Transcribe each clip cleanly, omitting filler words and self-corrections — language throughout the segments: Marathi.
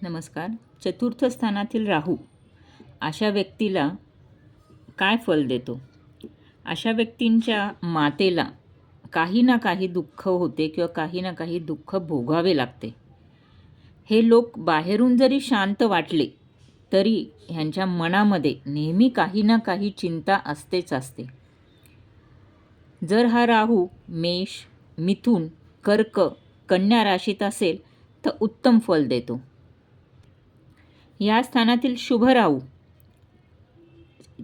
नमस्कार. चतुर्थ स्थानातील राहू अशा व्यक्तीला काय फल देतो? अशा व्यक्तींच्या मातेला काही ना काही दुःख होते किंवा काही ना काही दुःख भोगावे लागते. हे लोक बाहेरून जरी शांत वाटले तरी ह्यांच्या मनामध्ये नेहमी काही ना काही चिंता असतेच असते. जर हा राहू मेष, मिथुन, कर्क, कन्या राशीत असेल तर उत्तम फल देतो. या स्थानातील शुभ राहू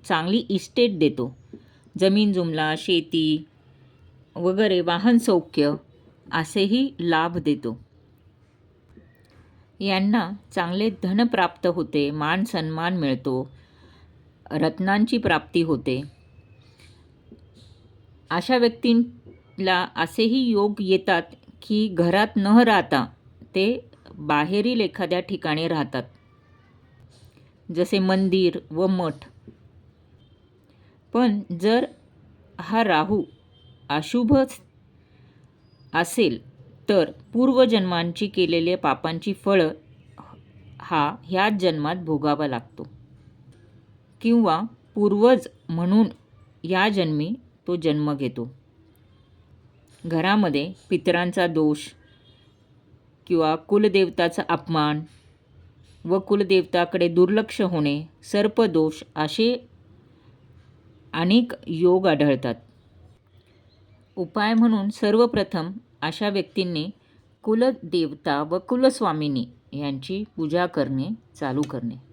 चांगली इस्टेट देतो. जमीन जुमला, शेती वगैरे, वाहन सौख्य असेही लाभ देतो. यांना चांगले धन प्राप्त होते, मान सन्मान मिळतो, रत्नांची प्राप्ती होते. अशा व्यक्तींना असेही योग येतात की घरात न राहता ते बाहेरील एखाद्या ठिकाणी राहतात, जसे मंदिर व मठ. पण जर हा राहू अशुभ असेल तर पूर्वजन्मांची केलेल्या पापांची फळं ह्याच जन्मात भोगावा लागतो किंवा पूर्वज म्हणून या जन्मी तो जन्म घेतो. घरामध्ये पितरांचा दोष किंवा कुलदेवताचा अपमान व कुलदेवताकडे दुर्लक्ष होणे, सर्पदोष असे अनेक योग आढळतात. उपाय म्हणून सर्वप्रथम अशा व्यक्तींनी कुलदेवता व कुलस्वामिनी यांची पूजा करणे चालू करणे.